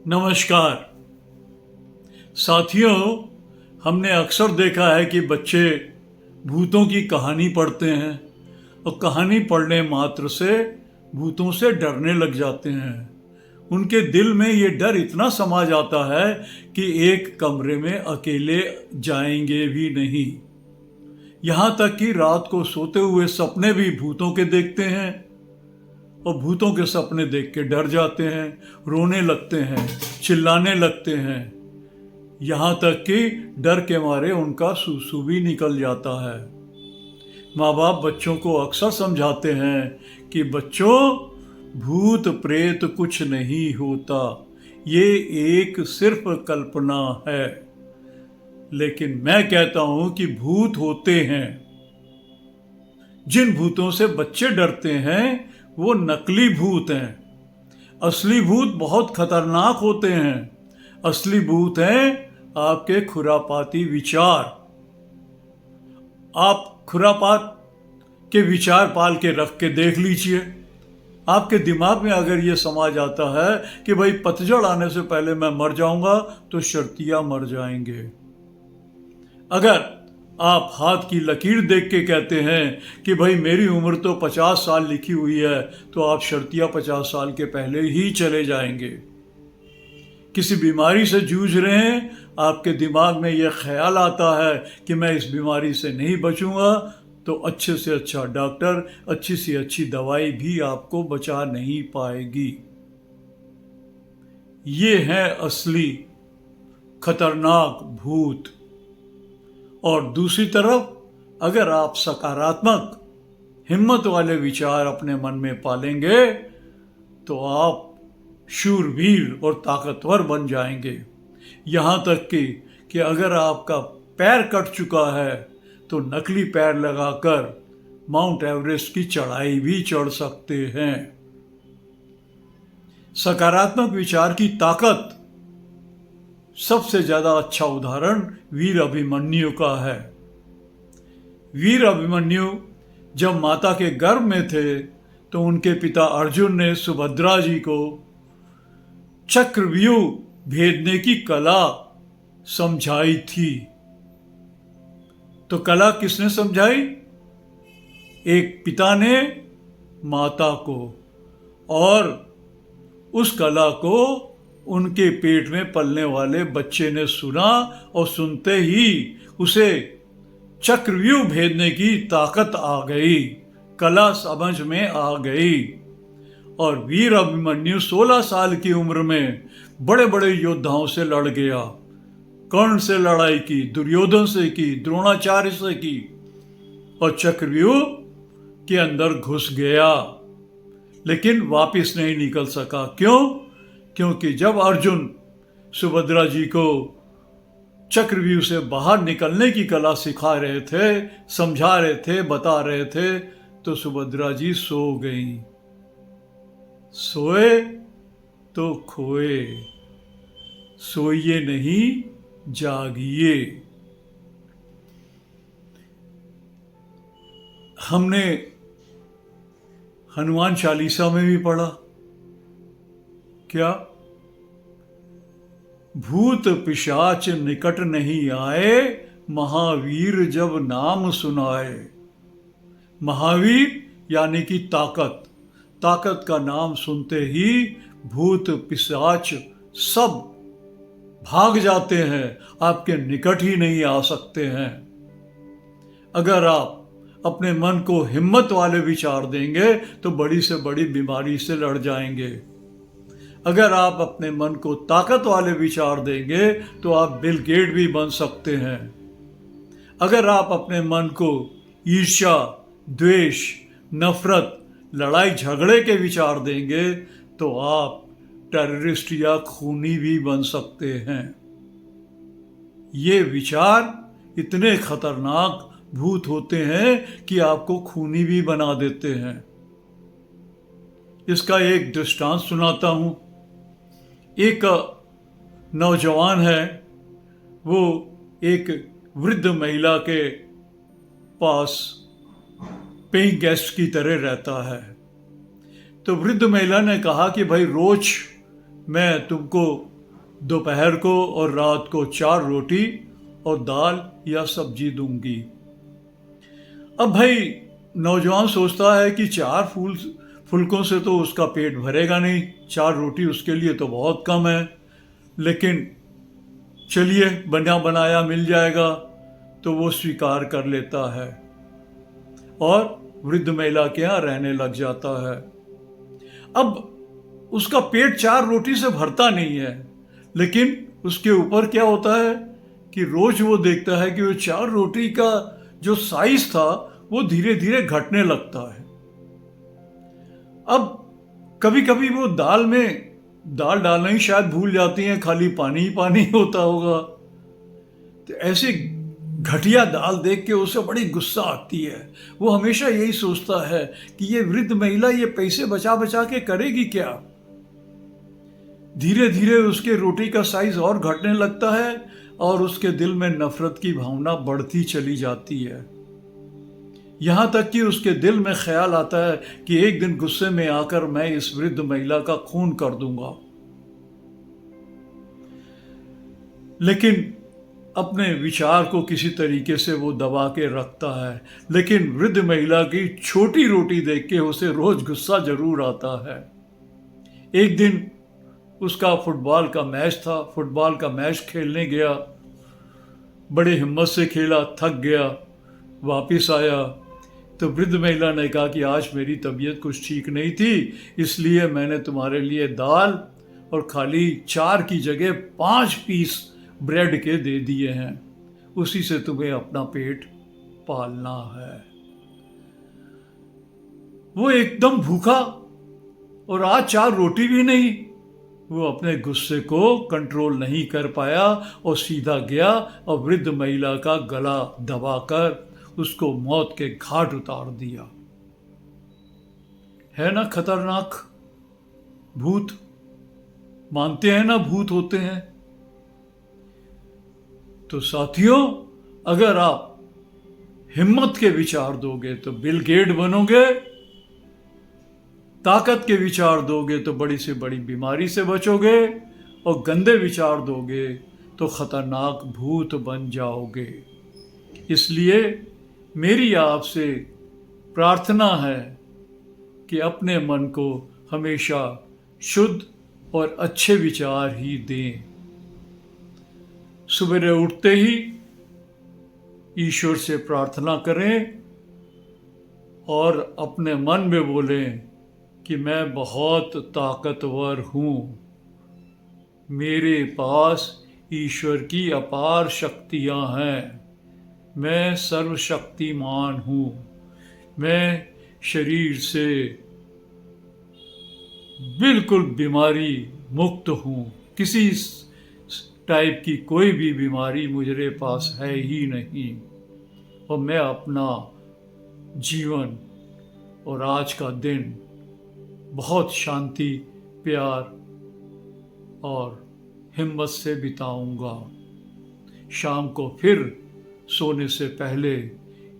नमस्कार साथियों। हमने अक्सर देखा है कि बच्चे भूतों की कहानी पढ़ते हैं और कहानी पढ़ने मात्र से भूतों से डरने लग जाते हैं। उनके दिल में ये डर इतना समा जाता है कि एक कमरे में अकेले जाएंगे भी नहीं। यहाँ तक कि रात को सोते हुए सपने भी भूतों के देखते हैं और भूतों के सपने देख के डर जाते हैं, रोने लगते हैं, चिल्लाने लगते हैं। यहाँ तक कि डर के मारे उनका सूसू भी निकल जाता है। माँ बाप बच्चों को अक्सर समझाते हैं कि बच्चों, भूत प्रेत कुछ नहीं होता, ये एक सिर्फ कल्पना है। लेकिन मैं कहता हूं कि भूत होते हैं। जिन भूतों से बच्चे डरते हैं वो नकली भूत हैं। असली भूत बहुत खतरनाक होते हैं। असली भूत हैं आपके खुरापाती विचार। आप खुरापात के विचार पाल के रख के देख लीजिए। आपके दिमाग में अगर ये समा जाता है कि भाई पतझड़ आने से पहले मैं मर जाऊंगा, तो शर्तिया मर जाएंगे। अगर आप हाथ की लकीर देख के कहते हैं कि भाई मेरी उम्र तो 50 साल लिखी हुई है, तो आप शर्तिया 50 साल के पहले ही चले जाएंगे। किसी बीमारी से जूझ रहे हैं, आपके दिमाग में यह ख्याल आता है कि मैं इस बीमारी से नहीं बचूंगा, तो अच्छे से अच्छा डॉक्टर, अच्छी से अच्छी दवाई भी आपको बचा नहीं पाएगी। ये है असली खतरनाक भूत। और दूसरी तरफ अगर आप सकारात्मक हिम्मत वाले विचार अपने मन में पालेंगे, तो आप शूरवीर और ताकतवर बन जाएंगे। यहाँ तक कि अगर आपका पैर कट चुका है, तो नकली पैर लगाकर माउंट एवरेस्ट की चढ़ाई भी चढ़ सकते हैं। सकारात्मक विचार की ताकत सबसे ज्यादा अच्छा उदाहरण वीर अभिमन्यु का है। वीर अभिमन्यु जब माता के गर्भ में थे, तो उनके पिता अर्जुन ने सुभद्रा जी को चक्रव्यूह भेदने की कला समझाई थी। तो कला किसने समझाई? एक पिता ने माता को, और उस कला को उनके पेट में पलने वाले बच्चे ने सुना, और सुनते ही उसे चक्रव्यूह भेदने की ताकत आ गई, कला समझ में आ गई। और वीर अभिमन्यु 16 साल की उम्र में बड़े बड़े योद्धाओं से लड़ गया। कर्ण से लड़ाई की, दुर्योधन से की, द्रोणाचार्य से की, और चक्रव्यूह के अंदर घुस गया, लेकिन वापस नहीं निकल सका। क्यों? क्योंकि जब अर्जुन सुभद्रा जी को चक्रव्यूह से बाहर निकलने की कला सिखा रहे थे, समझा रहे थे, बता रहे थे, तो सुभद्रा जी सो गईं। सोए तो खोए, सोइए नहीं जागिए। हमने हनुमान चालीसा में भी पढ़ा, क्या? भूत पिशाच निकट नहीं आए, महावीर जब नाम सुनाए। महावीर यानी कि ताकत। ताकत का नाम सुनते ही भूत पिशाच सब भाग जाते हैं, आपके निकट ही नहीं आ सकते हैं। अगर आप अपने मन को हिम्मत वाले विचार देंगे, तो बड़ी से बड़ी बीमारी से लड़ जाएंगे। अगर आप अपने मन को ताकत वाले विचार देंगे, तो आप बिल गेट भी बन सकते हैं। अगर आप अपने मन को ईर्ष्या, द्वेष, नफरत, लड़ाई झगड़े के विचार देंगे, तो आप टेररिस्ट या खूनी भी बन सकते हैं। ये विचार इतने खतरनाक भूत होते हैं कि आपको खूनी भी बना देते हैं। इसका एक दृष्टांत सुनाता हूं। एक नौजवान है, वो एक वृद्ध महिला के पास पेइंग गेस्ट की तरह रहता है। तो वृद्ध महिला ने कहा कि भाई रोज मैं तुमको दोपहर को और रात को 4 रोटी और दाल या सब्जी दूंगी। अब भाई नौजवान सोचता है कि 4 फुलकों से तो उसका पेट भरेगा नहीं, 4 रोटी उसके लिए तो बहुत कम है, लेकिन चलिए बना बनाया मिल जाएगा, तो वो स्वीकार कर लेता है और वृद्ध महिला के यहाँ रहने लग जाता है। अब उसका पेट 4 रोटी से भरता नहीं है, लेकिन उसके ऊपर क्या होता है कि रोज वो देखता है कि वो 4 रोटी का जो साइज था वो धीरे धीरे घटने लगता है। अब कभी कभी वो दाल डालना ही शायद भूल जाती हैं, खाली पानी ही पानी होता होगा। तो ऐसे घटिया दाल देख के उसे बड़ी गुस्सा आती है। वो हमेशा यही सोचता है कि ये वृद्ध महिला ये पैसे बचा बचा के करेगी क्या। धीरे धीरे उसके रोटी का साइज और घटने लगता है और उसके दिल में नफरत की भावना बढ़ती चली जाती है। यहां तक कि उसके दिल में ख्याल आता है कि एक दिन गुस्से में आकर मैं इस वृद्ध महिला का खून कर दूंगा। लेकिन अपने विचार को किसी तरीके से वो दबा के रखता है, लेकिन वृद्ध महिला की छोटी रोटी देख के उसे रोज गुस्सा जरूर आता है। एक दिन उसका फुटबॉल का मैच था, फुटबॉल का मैच खेलने गया, बड़े हिम्मत से खेला, थक गया, वापस आया तो वृद्ध महिला ने कहा कि आज मेरी तबीयत कुछ ठीक नहीं थी, इसलिए मैंने तुम्हारे लिए दाल और खाली 4 की जगह 5 पीस ब्रेड के दे दिए हैं, उसी से तुम्हें अपना पेट पालना है। वो एकदम भूखा और आज 4 रोटी भी नहीं। वो अपने गुस्से को कंट्रोल नहीं कर पाया और सीधा गया और वृद्ध महिला का गला दबाकर उसको मौत के घाट उतार दिया। है ना खतरनाक भूत? मानते हैं ना भूत होते हैं? तो साथियों, अगर आप हिम्मत के विचार दोगे तो बिल गेट बनोगे, ताकत के विचार दोगे तो बड़ी से बड़ी बीमारी से बचोगे, और गंदे विचार दोगे तो खतरनाक भूत बन जाओगे। इसलिए मेरी आपसे प्रार्थना है कि अपने मन को हमेशा शुद्ध और अच्छे विचार ही दें। सवेरे उठते ही ईश्वर से प्रार्थना करें और अपने मन में बोलें कि मैं बहुत ताकतवर हूँ, मेरे पास ईश्वर की अपार शक्तियाँ हैं, मैं सर्वशक्तिमान हूँ, मैं शरीर से बिल्कुल बीमारी मुक्त हूँ, किसी टाइप की कोई भी बीमारी मुझे पास है ही नहीं, और मैं अपना जीवन और आज का दिन बहुत शांति, प्यार और हिम्मत से बिताऊंगा। शाम को फिर सोने से पहले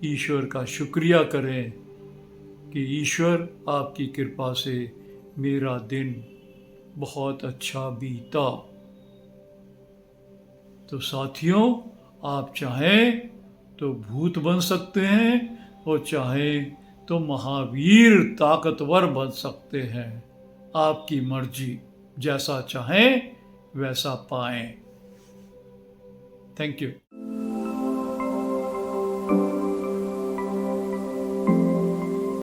ईश्वर का शुक्रिया करें कि ईश्वर आपकी कृपा से मेरा दिन बहुत अच्छा बीता। तो साथियों, आप चाहें तो भूत बन सकते हैं और चाहें तो महावीर ताकतवर बन सकते हैं। आपकी मर्जी, जैसा चाहें वैसा पाएं। Thank you.